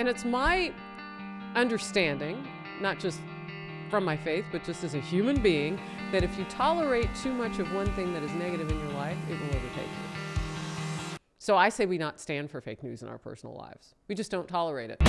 And it's my understanding, not just from my faith, but just as a human being, that if you tolerate too much of one thing that is negative in your life, it will overtake you. So I say we not stand for fake news in our personal lives. We just don't tolerate it.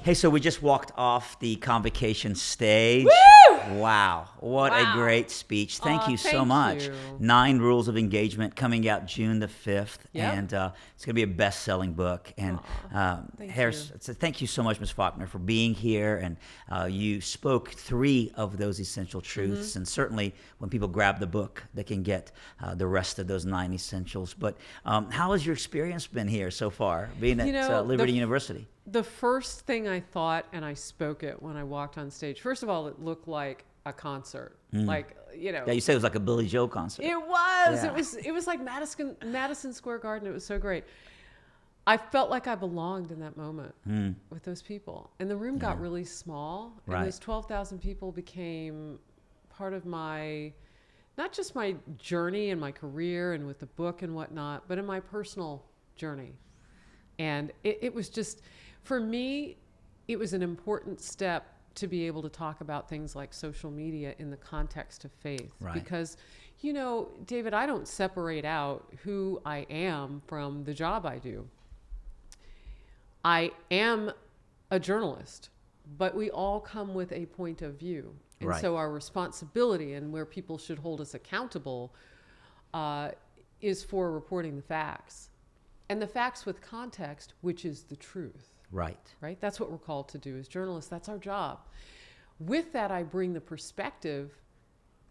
Hey, so we just walked off the Convocation stage. Woo! Wow, what a great speech. Thank you so much. 9 Rules of Engagement, coming out June the 5th. Yep. And it's going to be a best-selling book. And thank you so much, Ms. Faulkner, for being here. And you spoke 3 of those essential truths. Mm-hmm. And certainly when people grab the book, they can get the rest of those 9 essentials. But how has your experience been here so far, being at Liberty University? The first thing I thought, and I spoke it when I walked on stage, first of all, it looked like a concert. Like, Yeah, you said it was like a Billy Joel concert. It was. Yeah. It was like Madison Square Garden. It was so great. I felt like I belonged in that moment with those people. And the room got really small. And Right. those 12,000 people became part of my, not just my journey and my career and with the book and whatnot, but in my personal journey. And it was just, for me, it was an important step to be able to talk about things like social media in the context of faith. Right. Because, David, I don't separate out who I am from the job I do. I am a journalist, but we all come with a point of view. And Right. so our responsibility and where people should hold us accountable is for reporting the facts. And the facts with context, which is the truth. Right. That's what we're called to do as journalists. That's our job. With that, I bring the perspective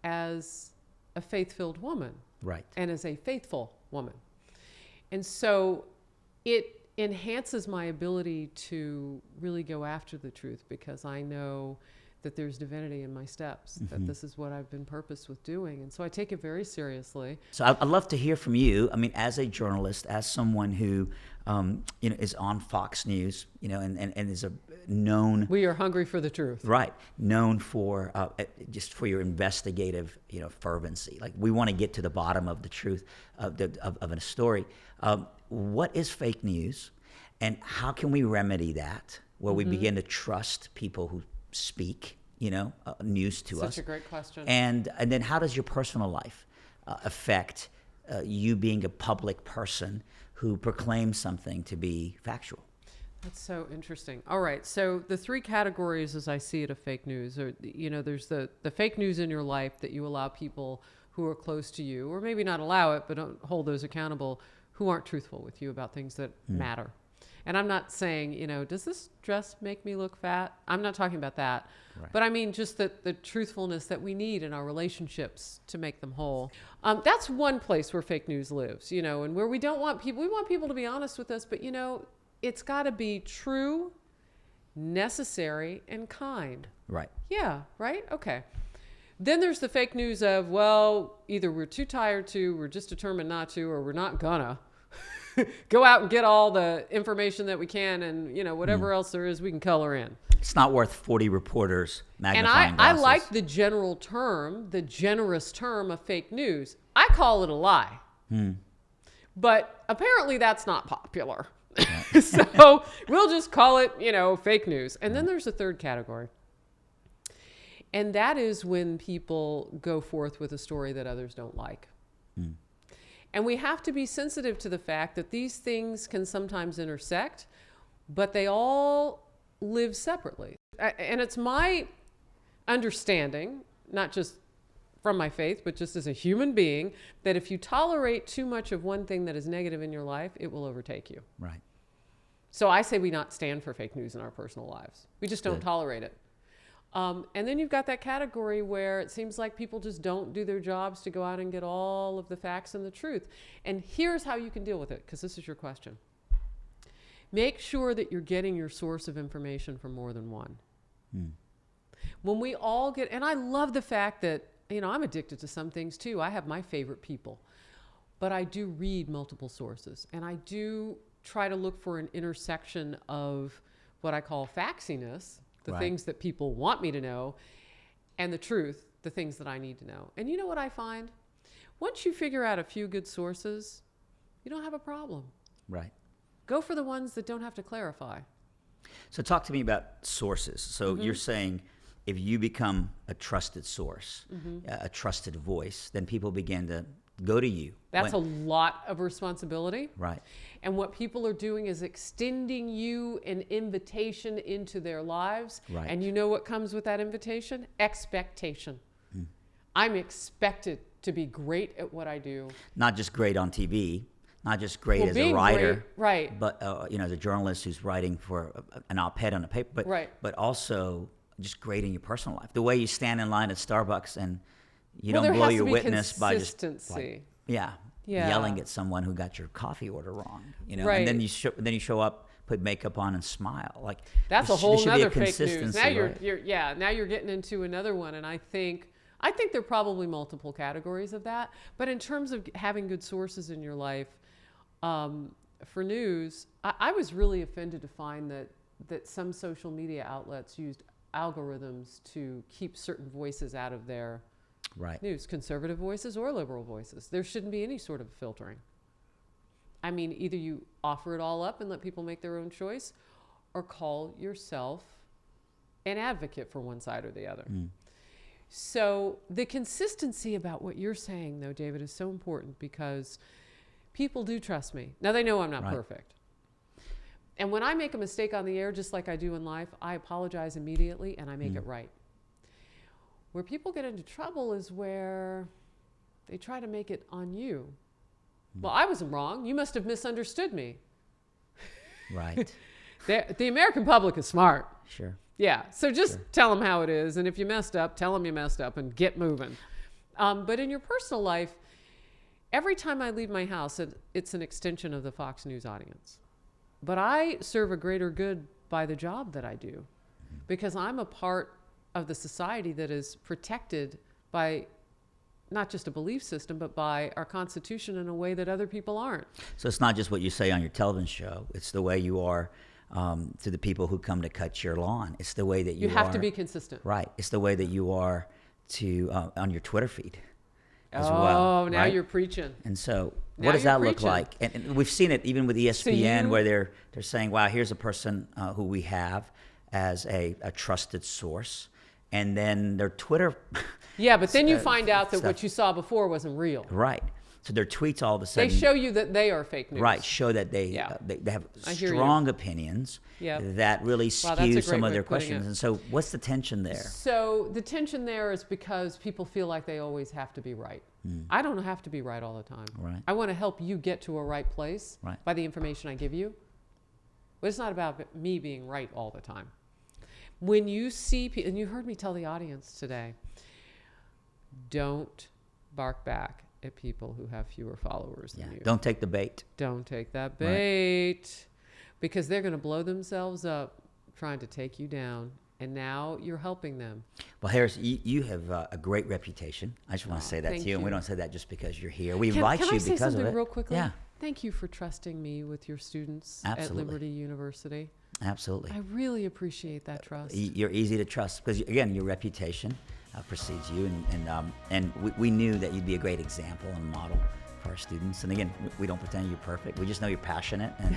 as a faith-filled woman. Right. And as a faithful woman. And so it enhances my ability to really go after the truth, because I know that there's divinity in my steps, that this is what I've been purposed with doing. And so I take it very seriously. So I'd love to hear from you. I mean, as a journalist, as someone who, is on Fox News, and is a known. We are hungry for the truth. Right. Known for just for your investigative, fervency. Like, we want to get to the bottom of the truth of a story. What is fake news, and how can we remedy that, where we begin to trust people who speak, news to us? Such a great question. And then how does your personal life affect you being a public person who proclaims something to be factual? That's so interesting. All right. So the 3 categories, as I see it, of fake news are, there's the fake news in your life that you allow people who are close to you, or maybe not allow it, but don't hold those accountable, who aren't truthful with you about things that matter. And I'm not saying, does this dress make me look fat? I'm not talking about that. Right. But I mean just the truthfulness that we need in our relationships to make them whole. That's one place where fake news lives, and where we want people to be honest with us, but it's got to be true, necessary, and kind. Right. Yeah, right? Okay. Then there's the fake news of, well, either we're too tired to, we're just determined not to, or we're not gonna. Go out and get all the information that we can, and whatever else there is, we can color in. It's not worth 40 reporters magnifying And glasses. I like the general term, the generous term of fake news. I call it a lie. But apparently that's not popular. So we'll just call it, fake news. And then there's a third category. And that is when people go forth with a story that others don't like. And we have to be sensitive to the fact that these things can sometimes intersect, but they all live separately. And it's my understanding, not just from my faith, but just as a human being, that if you tolerate too much of one thing that is negative in your life, it will overtake you. Right. So I say we not stand for fake news in our personal lives. We just don't tolerate it. And then you've got that category where it seems like people just don't do their jobs to go out and get all of the facts and the truth. And here's how you can deal with it, because this is your question. Make sure that you're getting your source of information from more than one. When we all and I love the fact that, I'm addicted to some things too. I have my favorite people. but I do read multiple sources, and I do try to look for an intersection of what I call factsiness, the things that people want me to know, and the truth, the things that I need to know. And you know what I find? Once you figure out a few good sources, you don't have a problem. Right. Go for the ones that don't have to clarify. So talk to me about sources. So you're saying if you become a trusted source, a trusted voice, then people begin to go to you. That's a lot of responsibility. Right. And what people are doing is extending you an invitation into their lives. Right. And you know what comes with that invitation? Expectation. I'm expected to be great at what I do. Not just great on TV, not just great as a being writer, great, right? But as a journalist who's writing for an op-ed on a paper, but also just great in your personal life. The way you stand in line at Starbucks and you don't blow your witness by just yelling at someone who got your coffee order wrong, Right. And then you show up, put makeup on, and smile. Like that's a whole nother fake news. Now right? now you're getting into another one, and I think there are probably multiple categories of that. But in terms of having good sources in your life, for news, I was really offended to find that some social media outlets used algorithms to keep certain voices out of their news, conservative voices or liberal voices. There shouldn't be any sort of filtering. I mean, either you offer it all up and let people make their own choice, or call yourself an advocate for one side or the other. So the consistency about what you're saying, though, David, is so important because people do trust me. Now, they know I'm not perfect. And when I make a mistake on the air, just like I do in life, I apologize immediately and I make it right. Where people get into trouble is where they try to make it on you. Well, I wasn't wrong. You must have misunderstood me. Right. The American public is smart. Sure. Yeah. So just tell them how it is. And if you messed up, tell them you messed up and get moving. But in your personal life, every time I leave my house, it's an extension of the Fox News audience. But I serve a greater good by the job that I do because I'm a part of the society that is protected by not just a belief system, but by our Constitution in a way that other people aren't. So it's not just what you say on your television show. It's the way you are to the people who come to cut your lawn. It's the way that you have to be consistent. Right. It's the way that you are on your Twitter feed as well. Oh, now you're preaching. And so what does that look like? And we've seen it even with ESPN where they're saying, wow, here's a person who we have as a trusted source. And then their Twitter. Yeah, but then you find out that what you saw before wasn't real. Right. So their tweets all of a sudden. They show you that they are fake news. Right. Show that they have strong opinions that really skew some of their questions. And so what's the tension there? So the tension there is because people feel like they always have to be right. I don't have to be right all the time. Right. I want to help you get to a right place by the information I give you. But it's not about me being right all the time. When you see people, and you heard me tell the audience today, don't bark back at people who have fewer followers than you. Don't take the bait. Don't take that bait because they're going to blow themselves up trying to take you down. And now you're helping them. Well, Harris, you have a great reputation. I just want to say that to you. And we don't say that just because you're here. We invite you because of it. Can I say something real quickly? Yeah. Thank you for trusting me with your students at Liberty University. Absolutely. I really appreciate that trust. You're easy to trust because, again, your reputation precedes you. And we knew that you'd be a great example and model for our students. And again, we don't pretend you're perfect. We just know you're passionate and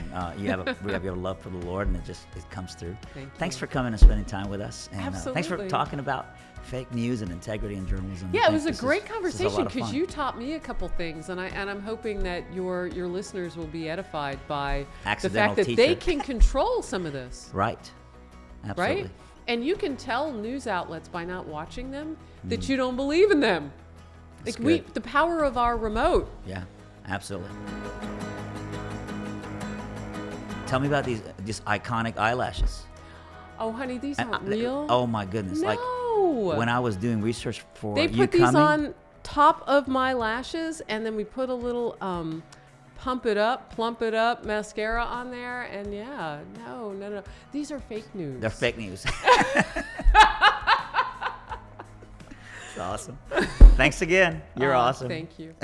we have your love for the Lord, and it comes through. Thanks for coming and spending time with us. And Absolutely. Thanks for talking about fake news and integrity in journalism. Yeah, it was a great conversation because you taught me a couple things, and I'm hoping that your listeners will be edified by the fact that they can control some of this. Right. Absolutely. Right? And you can tell news outlets by not watching them that you don't believe in them. Like the power of our remote. Yeah, absolutely. Tell me about these iconic eyelashes. Oh, honey, these aren't real. Oh my goodness! No. Like when I was doing research for they put these on top of my lashes, and then we put a little plump it up mascara on there, and no. These are fake news. They're fake news. Awesome. Thanks again. You're awesome. Thank you.